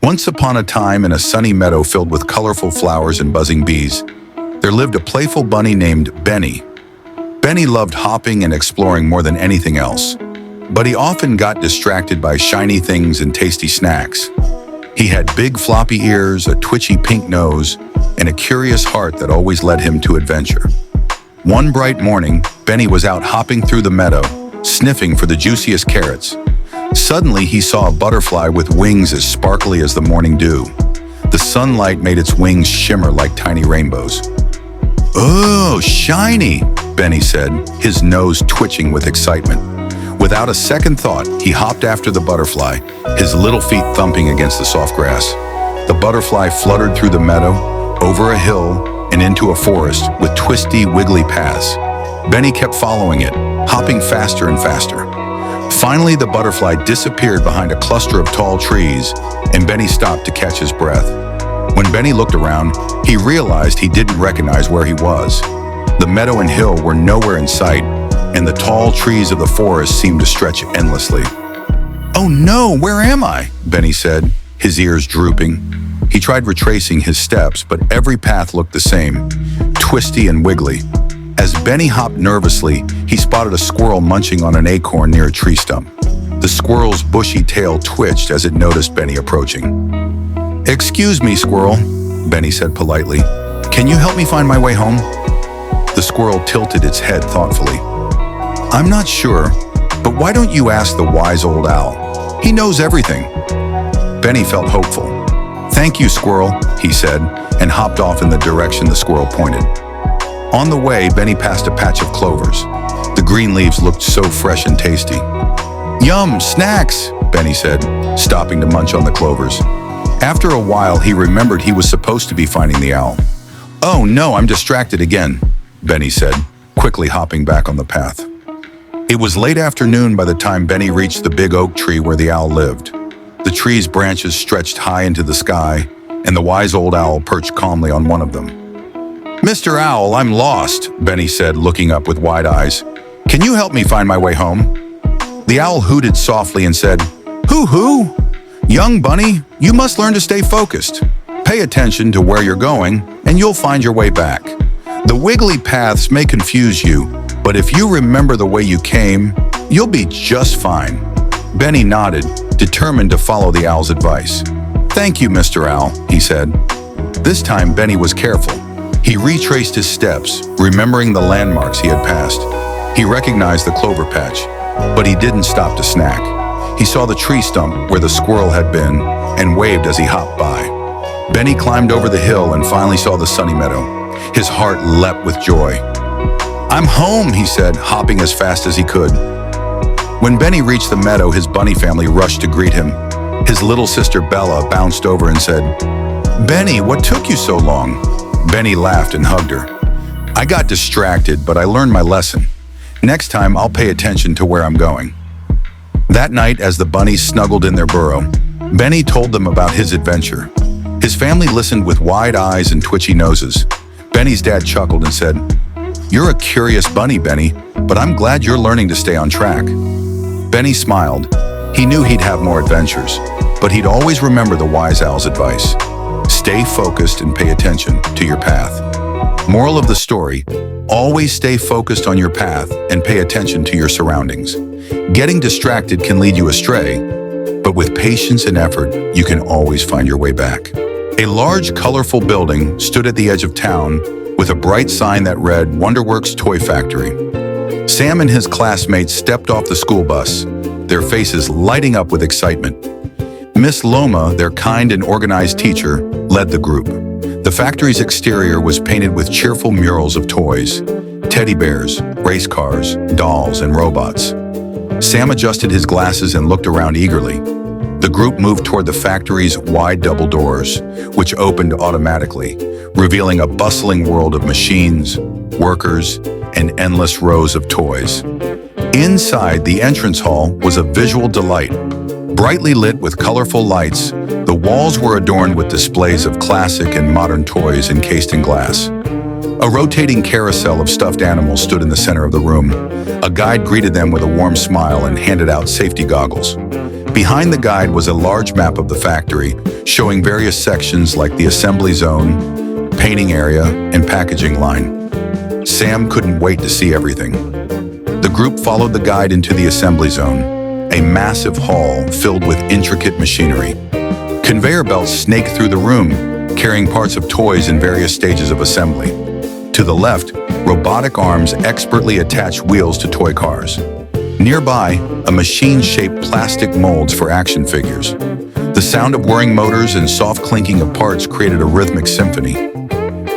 Once upon a time, in a sunny meadow filled with colorful flowers and buzzing bees, there lived a playful bunny named Benny. Benny loved hopping and exploring more than anything else, but he often got distracted by shiny things and tasty snacks. He had big floppy ears, a twitchy pink nose, and a curious heart that always led him to adventure. One bright morning, Benny was out hopping through the meadow, sniffing for the juiciest carrots. Suddenly, he saw a butterfly with wings as sparkly as the morning dew. The sunlight made its wings shimmer like tiny rainbows. "Oh, shiny!" Benny said, his nose twitching with excitement. Without a second thought, he hopped after the butterfly, his little feet thumping against the soft grass. The butterfly fluttered through the meadow, over a hill, and into a forest with twisty, wiggly paths. Benny kept following it, hopping faster and faster. Finally, the butterfly disappeared behind a cluster of tall trees, and Benny stopped to catch his breath. When Benny looked around, he realized he didn't recognize where he was. The meadow and hill were nowhere in sight, and the tall trees of the forest seemed to stretch endlessly. "Oh no, where am I?" Benny said, his ears drooping. He tried retracing his steps, but every path looked the same, twisty and wiggly. As Benny hopped nervously, he spotted a squirrel munching on an acorn near a tree stump. The squirrel's bushy tail twitched as it noticed Benny approaching. "Excuse me, squirrel," Benny said politely. "Can you help me find my way home?" The squirrel tilted its head thoughtfully. "I'm not sure, but why don't you ask the wise old owl? He knows everything." Benny felt hopeful. "Thank you, squirrel," he said, and hopped off in the direction the squirrel pointed. On the way, Benny passed a patch of clovers. The green leaves looked so fresh and tasty. "Yum, snacks," Benny said, stopping to munch on the clovers. After a while, he remembered he was supposed to be finding the owl. "Oh no, I'm distracted again," Benny said, quickly hopping back on the path. It was late afternoon by the time Benny reached the big oak tree where the owl lived. The tree's branches stretched high into the sky, and the wise old owl perched calmly on one of them. "Mr. Owl, I'm lost," Benny said, looking up with wide eyes. "Can you help me find my way home?" The owl hooted softly and said, "Hoo-hoo! Young bunny, you must learn to stay focused. Pay attention to where you're going, and you'll find your way back. The wiggly paths may confuse you, but if you remember the way you came, you'll be just fine." Benny nodded, determined to follow the owl's advice. "Thank you, Mr. Owl," he said. This time, Benny was careful. He retraced his steps, remembering the landmarks he had passed. He recognized the clover patch, but he didn't stop to snack. He saw the tree stump where the squirrel had been and waved as he hopped by. Benny climbed over the hill and finally saw the sunny meadow. His heart leapt with joy. "I'm home," he said, hopping as fast as he could. When Benny reached the meadow, his bunny family rushed to greet him. His little sister Bella bounced over and said, "Benny, what took you so long?" Benny laughed and hugged her. "I got distracted, but I learned my lesson. Next time, I'll pay attention to where I'm going." That night, as the bunnies snuggled in their burrow, Benny told them about his adventure. His family listened with wide eyes and twitchy noses. Benny's dad chuckled and said, "You're a curious bunny, Benny, but I'm glad you're learning to stay on track." Benny smiled. He knew he'd have more adventures, but he'd always remember the wise owl's advice. Stay focused and pay attention to your path. Moral of the story, always stay focused on your path and pay attention to your surroundings. Getting distracted can lead you astray, but with patience and effort, you can always find your way back. A large, colorful building stood at the edge of town with a bright sign that read Wonderworks Toy Factory. Sam and his classmates stepped off the school bus, their faces lighting up with excitement. Miss Loma, their kind and organized teacher, led the group. The factory's exterior was painted with cheerful murals of toys, teddy bears, race cars, dolls, and robots. Sam adjusted his glasses and looked around eagerly. The group moved toward the factory's wide double doors, which opened automatically, revealing a bustling world of machines, workers, and endless rows of toys. Inside, the entrance hall was a visual delight. Brightly lit with colorful lights, the walls were adorned with displays of classic and modern toys encased in glass. A rotating carousel of stuffed animals stood in the center of the room. A guide greeted them with a warm smile and handed out safety goggles. Behind the guide was a large map of the factory, showing various sections like the assembly zone, painting area, and packaging line. Sam couldn't wait to see everything. The group followed the guide into the assembly zone, a massive hall filled with intricate machinery. Conveyor belts snaked through the room, carrying parts of toys in various stages of assembly. To the left, robotic arms expertly attach wheels to toy cars. Nearby, a machine-shaped plastic molds for action figures. The sound of whirring motors and soft clinking of parts created a rhythmic symphony.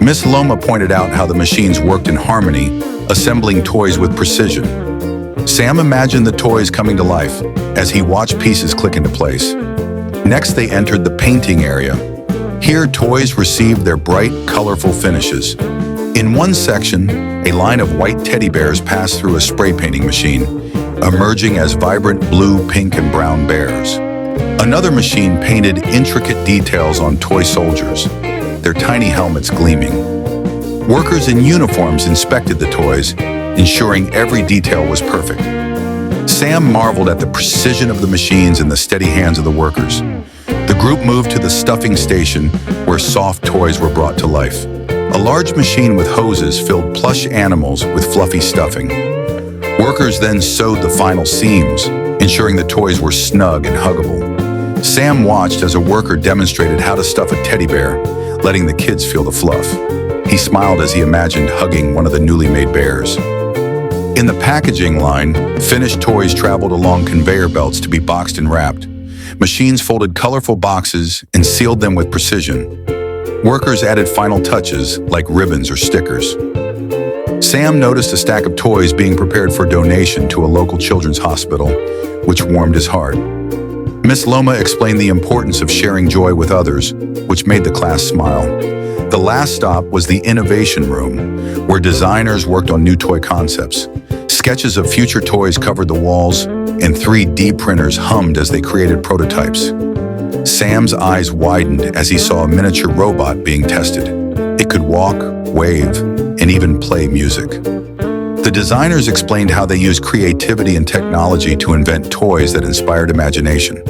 Miss Loma pointed out how the machines worked in harmony, assembling toys with precision. Sam imagined the toys coming to life as he watched pieces click into place. Next, they entered the painting area. Here, toys received their bright, colorful finishes. In one section, a line of white teddy bears passed through a spray painting machine, emerging as vibrant blue, pink, and brown bears. Another machine painted intricate details on toy soldiers, their tiny helmets gleaming. Workers in uniforms inspected the toys, ensuring every detail was perfect. Sam marveled at the precision of the machines and the steady hands of the workers. The group moved to the stuffing station, where soft toys were brought to life. A large machine with hoses filled plush animals with fluffy stuffing. Workers then sewed the final seams, ensuring the toys were snug and huggable. Sam watched as a worker demonstrated how to stuff a teddy bear, letting the kids feel the fluff. He smiled as he imagined hugging one of the newly made bears. In the packaging line, finished toys traveled along conveyor belts to be boxed and wrapped. Machines folded colorful boxes and sealed them with precision. Workers added final touches like ribbons or stickers. Sam noticed a stack of toys being prepared for donation to a local children's hospital, which warmed his heart. Miss Loma explained the importance of sharing joy with others, which made the class smile. The last stop was the innovation room, where designers worked on new toy concepts. Sketches of future toys covered the walls, and 3D printers hummed as they created prototypes. Sam's eyes widened as he saw a miniature robot being tested. It could walk, wave, and even play music. The designers explained how they used creativity and technology to invent toys that inspired imagination.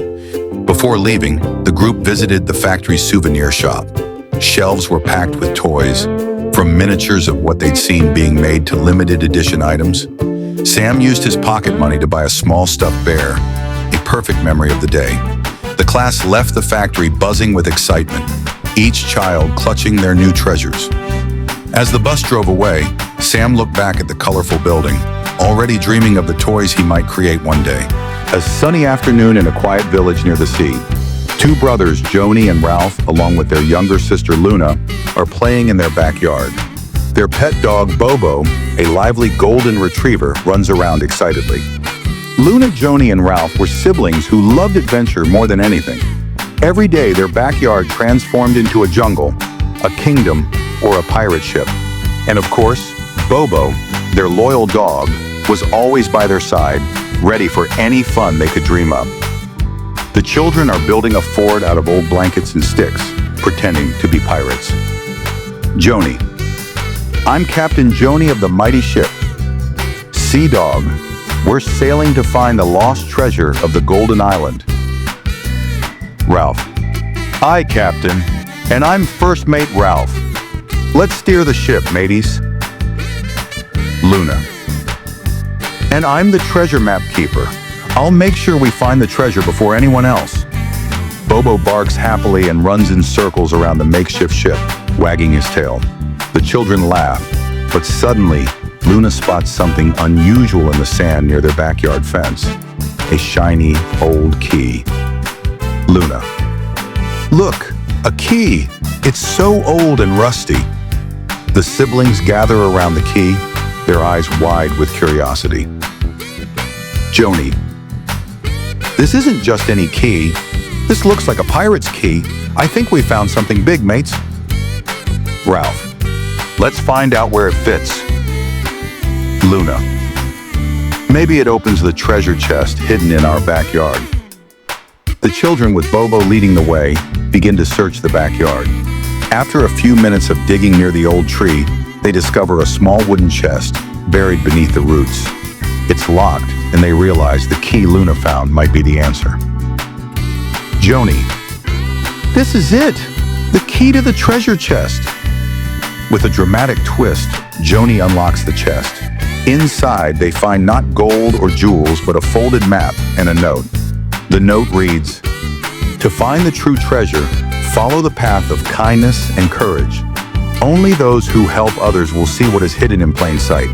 Before leaving, the group visited the factory souvenir shop. Shelves were packed with toys, from miniatures of what they'd seen being made to limited edition items. Sam used his pocket money to buy a small stuffed bear, a perfect memory of the day. The class left the factory buzzing with excitement, each child clutching their new treasures. As the bus drove away, Sam looked back at the colorful building, already dreaming of the toys he might create one day. A sunny afternoon in a quiet village near the sea. Two brothers, Joni and Ralph, along with their younger sister Luna, are playing in their backyard. Their pet dog, Bobo, a lively golden retriever, runs around excitedly. Luna, Joni, and Ralph were siblings who loved adventure more than anything. Every day, their backyard transformed into a jungle, a kingdom, or a pirate ship. And of course, Bobo, their loyal dog, was always by their side, ready for any fun they could dream up. The children are building a fort out of old blankets and sticks, pretending to be pirates. Joni. I'm Captain Joni of the mighty ship. Sea Dog. We're sailing to find the lost treasure of the Golden Island. Ralph. Aye, Captain. And I'm First Mate Ralph. Let's steer the ship, mateys. Luna. And I'm the treasure map keeper. I'll make sure we find the treasure before anyone else. Bobo barks happily and runs in circles around the makeshift ship, wagging his tail. The children laugh, but suddenly, Luna spots something unusual in the sand near their backyard fence. A shiny, old key. Luna. Look, a key! It's so old and rusty. The siblings gather around the key, their eyes wide with curiosity. Joni. This isn't just any key. This looks like a pirate's key. I think we found something big, mates. Ralph. Let's find out where it fits. Luna. Maybe it opens the treasure chest hidden in our backyard. The children, with Bobo leading the way, begin to search the backyard. After a few minutes of digging near the old tree, they discover a small wooden chest buried beneath the roots. It's locked, and they realize the key Luna found might be the answer. Joni, this is it! The key to the treasure chest! With a dramatic twist, Joni unlocks the chest. Inside, they find not gold or jewels, but a folded map and a note. The note reads, "To find the true treasure, follow the path of kindness and courage. Only those who help others will see what is hidden in plain sight.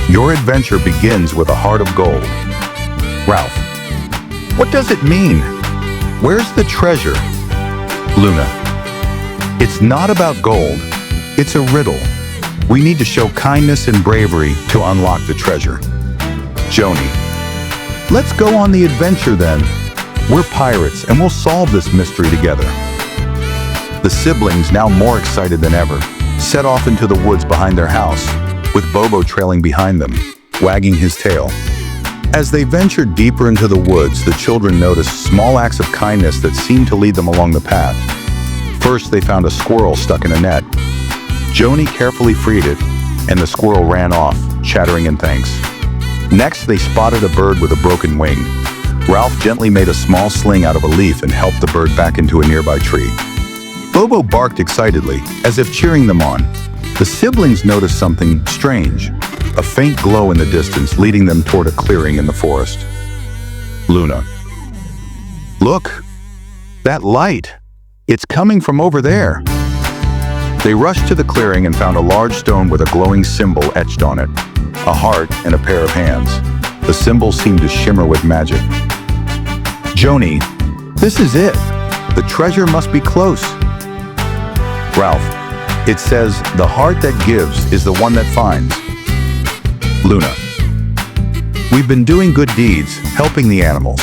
Your adventure begins with a heart of gold." Ralph, what does it mean? Where's the treasure? Luna, it's not about gold. It's a riddle. We need to show kindness and bravery to unlock the treasure. Joni, let's go on the adventure then. We're pirates and we'll solve this mystery together. The siblings, now more excited than ever, set off into the woods behind their house, with Bobo trailing behind them, wagging his tail. As they ventured deeper into the woods, the children noticed small acts of kindness that seemed to lead them along the path. First, they found a squirrel stuck in a net. Joni carefully freed it, and the squirrel ran off, chattering in thanks. Next, they spotted a bird with a broken wing. Ralph gently made a small sling out of a leaf and helped the bird back into a nearby tree. Bobo barked excitedly, as if cheering them on. The siblings noticed something strange, a faint glow in the distance leading them toward a clearing in the forest. Luna, look, that light. It's coming from over there. They rushed to the clearing and found a large stone with a glowing symbol etched on it, a heart and a pair of hands. The symbol seemed to shimmer with magic. Joni, this is it. The treasure must be close. Ralph, it says, the heart that gives is the one that finds. Luna, we've been doing good deeds, helping the animals.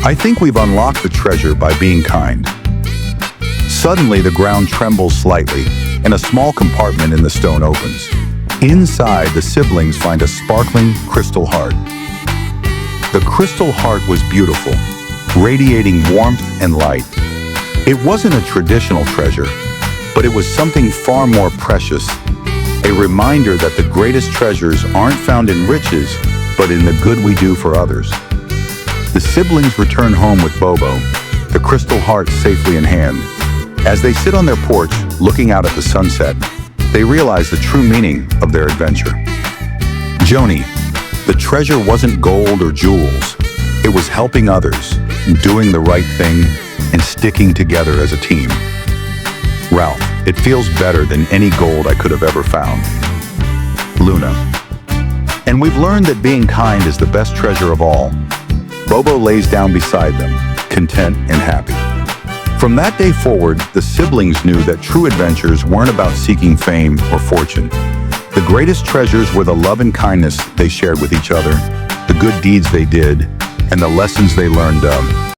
I think we've unlocked the treasure by being kind. Suddenly, the ground trembles slightly, and a small compartment in the stone opens. Inside, the siblings find a sparkling crystal heart. The crystal heart was beautiful, radiating warmth and light. It wasn't a traditional treasure, but it was something far more precious, a reminder that the greatest treasures aren't found in riches, but in the good we do for others. The siblings return home with Bobo, the crystal heart safely in hand. As they sit on their porch, looking out at the sunset, they realize the true meaning of their adventure. Joni, the treasure wasn't gold or jewels. It was helping others, doing the right thing, and sticking together as a team. Ralph, it feels better than any gold I could have ever found. Luna, and we've learned that being kind is the best treasure of all. Bobo lays down beside them, content and happy. From that day forward, the siblings knew that true adventures weren't about seeking fame or fortune. The greatest treasures were the love and kindness they shared with each other, the good deeds they did, and the lessons they learned